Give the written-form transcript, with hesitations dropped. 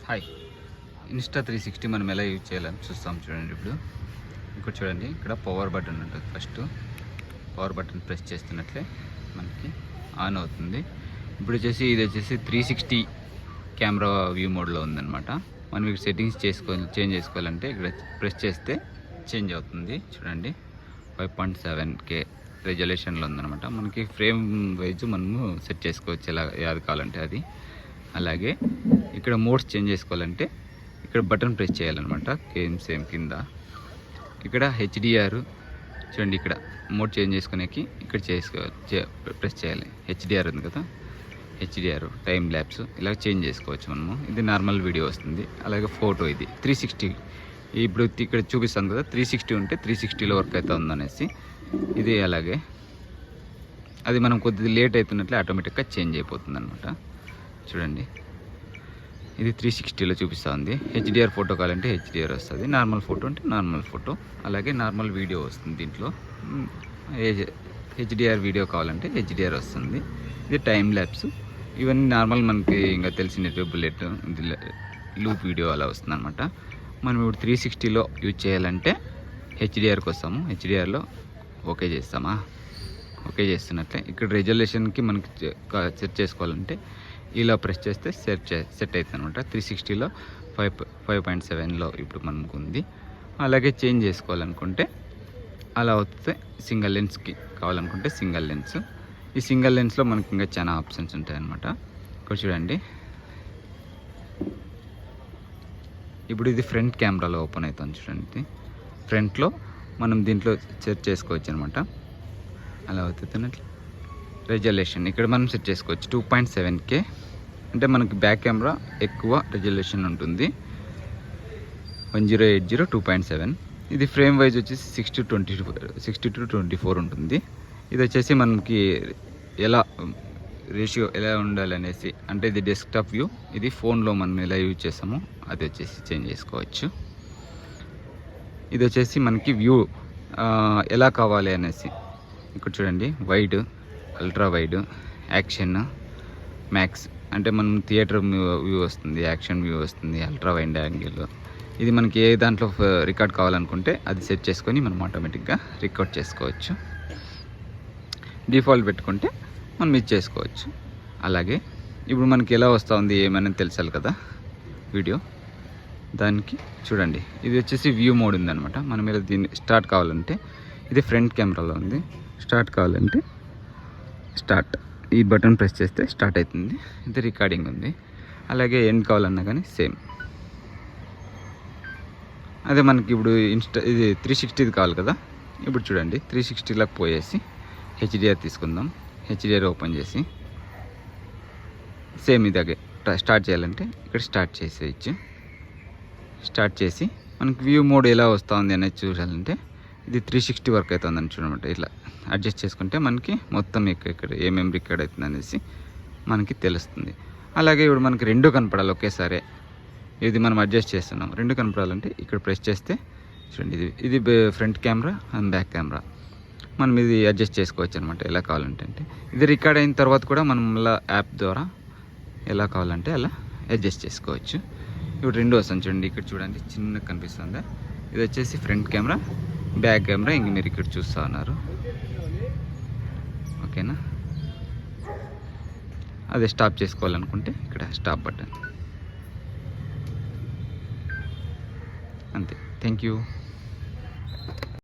Hi, Insta360 మనం ఎలా use చేయాలని చూస్తాం. చూడండి, ఇక్కడ చూడండి, ఇక్కడ పవర్ బటన్ ఉంటుంది. ఫస్ట్ పవర్ బటన్ ప్రెస్ చేస్తున్నట్లే మనకి ఆన్ అవుతుంది. ఇప్పుడు ఇది వచ్చేసి 360 కెమెరా వ్యూ మోడ్లో ఉందన్నమాట. మనం ఇక్కడ సెట్టింగ్స్ చేంజ్ చేసుకోవాలంటే ఇక్కడ ప్రెస్ చేస్తే చేంజ్ అవుతుంది. చూడండి, 5.7K రెజల్యూషన్లో ఉందన్నమాట. మనకి ఫ్రేమ్ వైజ్ మనము సెట్ చేసుకోవచ్చు ఎలా యాది కావాలంటే అది. అలాగే ఇక్కడ మోడ్స్ చేంజ్ చేసుకోవాలంటే ఇక్కడ బటన్ ప్రెస్ చేయాలన్నమాట. సేమ్ కింద ఇక్కడ హెచ్డిఆర్ చూడండి, ఇక్కడ మోడ్ చేంజ్ చేసుకునేకి ఇక్కడ ప్రెస్ చేయాలి. హెచ్డిఆర్ ఉంది కదా, హెచ్డిఆర్ టైం ల్యాప్స్ ఇలా చేంజ్ చేసుకోవచ్చు మనము. ఇది నార్మల్ వీడియో వస్తుంది. అలాగే ఫోటో ఇది 360, ఇప్పుడు ఇక్కడ చూపిస్తాను కదా, 360 ఉంటే 360లో వర్క్ అవుతుంది అనేసి ఇది. అలాగే అది మనం కొద్దిగా లేట్ అవుతున్నట్లే ఆటోమేటిక్గా చేంజ్ అయిపోతుంది అనమాట. చూడండి, ఇది 360లో చూపిస్తూ ఉంది. హెచ్డిఆర్ ఫోటో కావాలంటే హెచ్డిఆర్ వస్తుంది, నార్మల్ ఫోటో అంటే నార్మల్ ఫోటో, అలాగే నార్మల్ వీడియో వస్తుంది. దీంట్లో హెచ్డిఆర్ వీడియో కావాలంటే హెచ్డిఆర్ వస్తుంది. ఇది టైం ల్యాప్స్, ఇవన్నీ నార్మల్ మనకి ఇంకా తెలిసినట్టు బుల్లెట్ లూప్ వీడియో అలా వస్తుంది అనమాట. మనం ఇప్పుడు 360లో యూజ్ చేయాలంటే హెచ్డిఆర్కి వస్తాము. హెచ్డిఆర్లో ఓకే చేస్తామా, ఓకే చేస్తున్నట్లే ఇక్కడ రెజల్యూషన్కి మనకి సెట్ చేసుకోవాలంటే ఇలా ప్రెస్ చేస్తే సెట్ అవుతుంది అనమాట. 360లో 5.7లో ఇప్పుడు మనకు ఉంది. అలాగే చేంజ్ చేసుకోవాలనుకుంటే అలా అవుతుంది. సింగిల్ లెన్స్కి కావాలనుకుంటే సింగిల్ లెన్స్. ఈ సింగిల్ లెన్స్లో మనకి ఇంకా చాలా ఆప్షన్స్ ఉంటాయి అన్నమాట. ఇక్కడ చూడండి, ఇప్పుడు ఇది ఫ్రంట్ కెమెరాలో ఓపెన్ అవుతుంది. చూడండి, ఫ్రంట్లో మనం దీంట్లో సెట్ చేసుకోవచ్చు అనమాట. అలా అవుతున్నట్లు రెజల్యూషన్ ఇక్కడ మనం సెట్ చేసుకోవచ్చు. 2.7K అంటే మనకి బ్యాక్ కెమెరా ఎక్కువ రెజల్యూషన్ ఉంటుంది. 1080 2.7. ఇది ఫ్రేమ్ వైజ్ వచ్చేసి 60:24 ఉంటుంది. ఇది వచ్చేసి మనకి ఎలా రేషియో ఎలా ఉండాలనేసి, అంటే ఇది డెస్క్టాప్ వ్యూ, ఇది ఫోన్లో మనం ఎలా యూజ్ చేస్తామో అది వచ్చేసి చేంజ్ చేసుకోవచ్చు. ఇది వచ్చేసి మనకి వ్యూ ఎలా కావాలి అనేసి ఇక్కడ చూడండి, wide, ultra wide, action, max అంటే మనం థియేటర్ వ్యూ వస్తుంది, యాక్షన్ వ్యూ వస్తుంది, అల్ట్రా వైడ్ యాంగిల్. ఇది మనకి ఏ దాంట్లో రికార్డ్ కావాలనుకుంటే అది సెట్ చేసుకొని మనం ఆటోమేటిక్గా రికార్డ్ చేసుకోవచ్చు. డిఫాల్ట్ పెట్టుకుంటే మనం ఇది చేసుకోవచ్చు. అలాగే ఇప్పుడు మనకి ఎలా వస్తుంది ఏమైనా తెలిసాలి కదా వీడియో, దానికి చూడండి, ఇది వచ్చేసి వ్యూ మోడ్ ఉందన్నమాట. మనం ఇలా దీన్ని స్టార్ట్ కావాలంటే ఇది ఫ్రంట్ కెమెరాలో ఉంది. స్టార్ట్ కావాలంటే స్టార్ట్, ఈ బటన్ ప్రెస్ చేస్తే స్టార్ట్ అవుతుంది. ఇది రికార్డింగ్ ఉంది. అలాగే ఎండ్ కావాలన్నా కానీ సేమ్ అదే. మనకి ఇప్పుడు ఇది 360 కావాలి కదా. ఇప్పుడు చూడండి, 360లోకి పోయేసి హెచ్డిఆర్ తీసుకుందాం. హెచ్డిఆర్ ఓపెన్ చేసి సేమ్ ఇలాగే స్టార్ట్ చేయాలంటే ఇక్కడ స్టార్ట్ చేసేయచ్చు. స్టార్ట్ చేసి మనకి వ్యూ మోడ్ ఎలా వస్తుంది అనేది చూడాలంటే ఇది 360 వర్క్ అవుతుందని చూడమాట. ఇట్లా అడ్జస్ట్ చేసుకుంటే మనకి మొత్తం ఇక్కడ ఏమేమి రికార్డ్ అవుతుంది అనేసి మనకి తెలుస్తుంది. అలాగే ఇప్పుడు మనకి రెండు కనపడాలి ఒకేసారి. ఇది మనం అడ్జస్ట్ చేస్తున్నాం, రెండు కనపడాలంటే ఇక్కడ ప్రెస్ చేస్తే చూడండి, ఇది front camera and back camera. మనం ఇది అడ్జస్ట్ చేసుకోవచ్చు అనమాట ఎలా కావాలంటే. అంటే ఇది రికార్డ్ అయిన తర్వాత కూడా మనం ఇలా యాప్ ద్వారా ఎలా కావాలంటే అలా అడ్జస్ట్ చేసుకోవచ్చు. ఇప్పుడు రెండు వస్తుంది చూడండి, ఇక్కడ చూడండి చిన్నగా కనిపిస్తుందా. ఇది వచ్చేసి ఫ్రంట్ కెమెరా, బ్యాక్ కెమెరా. ఇంక మీరు ఇక్కడ చూస్తూ ఉన్నారు, ఓకేనా. అదే స్టాప్ చేసుకోవాలనుకుంటే ఇక్కడ స్టాప్ బటన్, అంతే. Thank you.